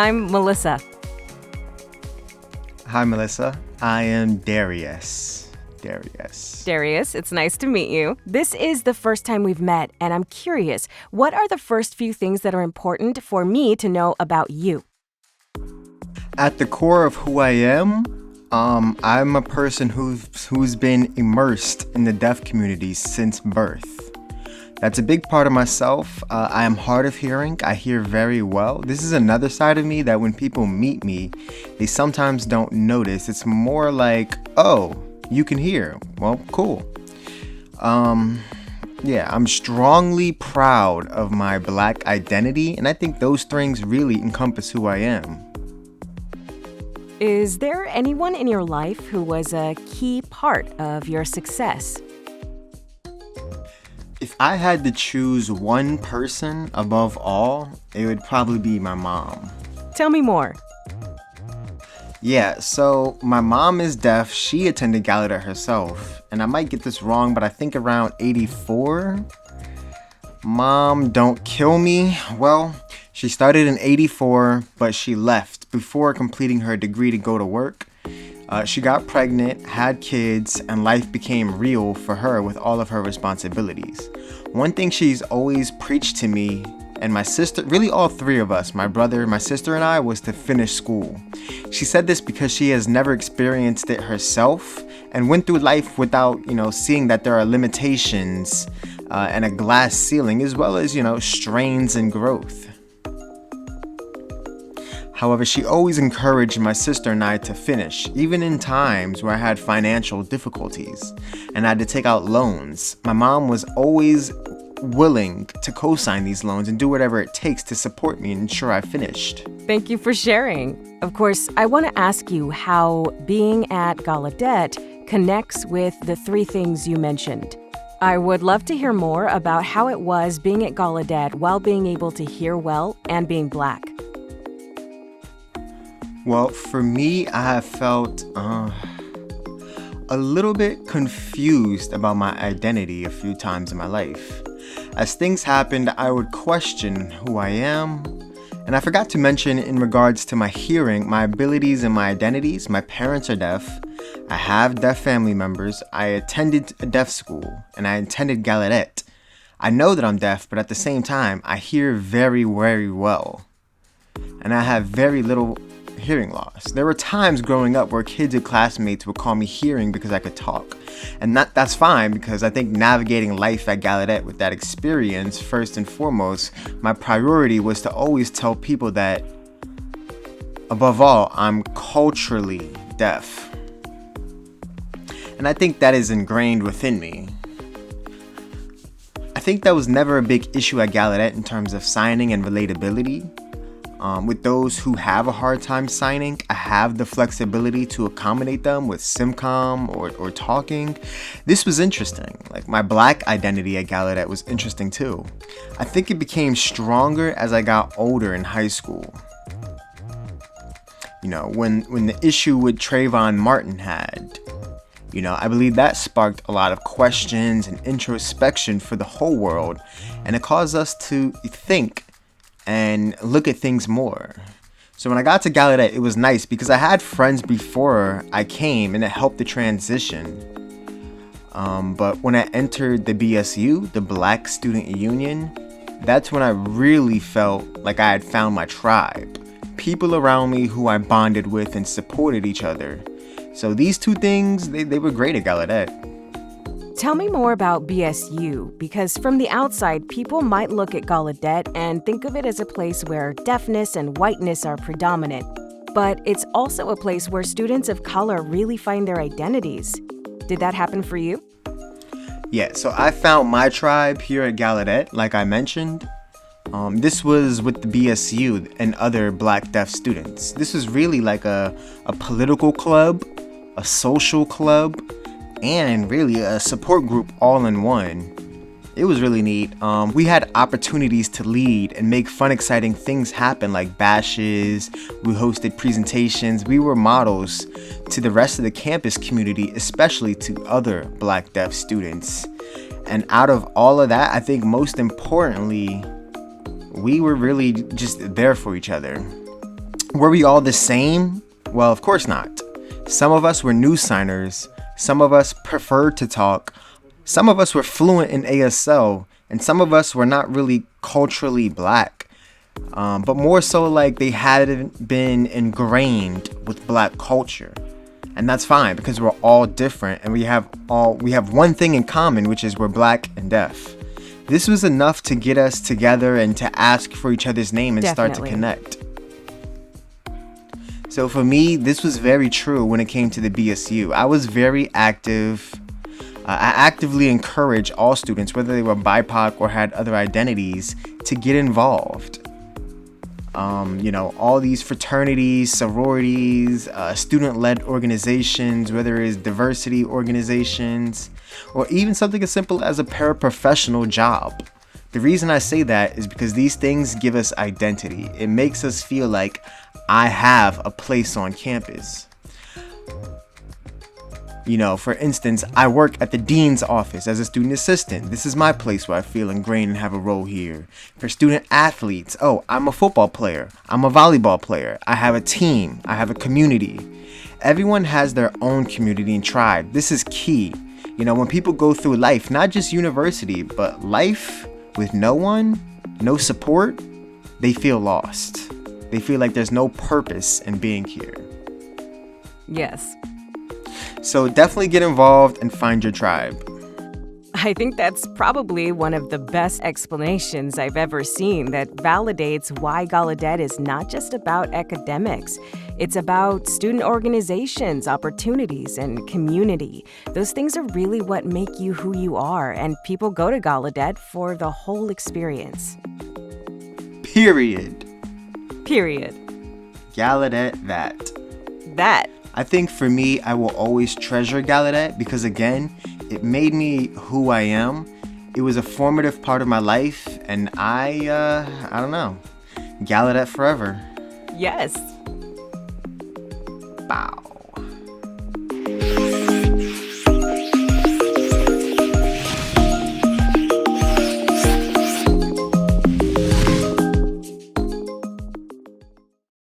I'm Melissa. Hi, Melissa. I am Darius. Darius, it's nice to meet you. This is the first time we've met, and I'm curious, what are the first few things that are important for me to know about you? At the core of who I am, I'm a person who's been immersed in the deaf community since birth. That's a big part of myself. I am hard of hearing. I hear very well. This is another side of me that when people meet me, they sometimes don't notice. It's more like, oh, you can hear. Well, cool. Yeah, I'm strongly proud of my Black identity, and I think those things really encompass who I am. Is there anyone in your life who was a key part of your success? If I had to choose one person above all, it would probably be my mom. Tell me more. Yeah, so my mom is deaf. She attended Gallaudet herself. And I might get this wrong, but I think around 84. Mom, don't kill me. Well, she started in 84, but she left before completing her degree to go to work. She got pregnant, had kids, and life became real for her with all of her responsibilities. One thing she's always preached to me and my sister, really all three of us, my brother, my sister, and I, was to finish school. She said this because she has never experienced it herself and went through life without, seeing that there are limitations and a glass ceiling, as well as, strains and growth. However, she always encouraged my sister and I to finish, even in times where I had financial difficulties and I had to take out loans. My mom was always willing to co-sign these loans and do whatever it takes to support me and ensure I finished. Thank you for sharing. Of course, I want to ask you how being at Gallaudet connects with the three things you mentioned. I would love to hear more about how it was being at Gallaudet while being able to hear well and being Black. Well, for me, I have felt a little bit confused about my identity a few times in my life. As things happened, I would question who I am. And I forgot to mention, in regards to my hearing, my abilities and my identities. My parents are deaf. I have deaf family members. I attended a deaf school, and I attended Gallaudet. I know that I'm deaf, but at the same time, I hear very, very well. And I have very little hearing loss. There were times growing up where kids and classmates would call me hearing because I could talk. And that's fine, because I think navigating life at Gallaudet with that experience, first and foremost, my priority was to always tell people that, above all, I'm culturally deaf. And I think that is ingrained within me. I think that was never a big issue at Gallaudet in terms of signing and relatability. With those who have a hard time signing, I have the flexibility to accommodate them with SimCom or talking. This was interesting. Like, my Black identity at Gallaudet was interesting too. I think it became stronger as I got older in high school. When the issue with Trayvon Martin had, I believe that sparked a lot of questions and introspection for the whole world, and it caused us to think and look at things more. So when I got to Gallaudet, it was nice because I had friends before I came, and it helped the transition. But when I entered the BSU, the Black Student Union, that's when I really felt like I had found my tribe. People around me who I bonded with and supported each other. So these two things, they were great at Gallaudet. Tell me more about BSU, because from the outside, people might look at Gallaudet and think of it as a place where deafness and whiteness are predominant. But it's also a place where students of color really find their identities. Did that happen for you? Yeah, so I found my tribe here at Gallaudet, like I mentioned. This was with the BSU and other Black deaf students. This was really like a political club, a social club, and really a support group all in one. It was really neat. We had opportunities to lead and make fun, exciting things happen, like bashes. We hosted presentations. We were models to the rest of the campus community, especially to other Black deaf students. And out of all of that, I think most importantly, we were really just there for each other. Were we all the same? Well, of course not. Some of us were new signers, some of us preferred to talk, some of us were fluent in ASL, and some of us were not really culturally black. But more so like they hadn't been ingrained with black culture. And that's fine because we're all different and we have one thing in common, which is we're black and deaf. This was enough to get us together and to ask for each other's name and start to connect. So for me, this was very true when it came to the BSU. I was very active. I actively encourage all students, whether they were BIPOC or had other identities, to get involved. All these fraternities, sororities, student-led organizations, whether it's diversity organizations, or even something as simple as a paraprofessional job. The reason I say that is because these things give us identity. It makes us feel like I have a place on campus. For instance, I work at the dean's office as a student assistant. This is my place where I feel ingrained and have a role here. For student athletes, I'm a football player. I'm a volleyball player. I have a team. I have a community. Everyone has their own community and tribe. This is key. When people go through life, not just university, but life with no one, no support, they feel lost. They feel like there's no purpose in being here. Yes. So definitely get involved and find your tribe. I think that's probably one of the best explanations I've ever seen that validates why Gallaudet is not just about academics. It's about student organizations, opportunities, and community. Those things are really what make you who you are, and people go to Gallaudet for the whole experience. Period. Gallaudet that. I think for me, I will always treasure Gallaudet because, again, it made me who I am. It was a formative part of my life, and I don't know. Gallaudet forever. Yes. Bow.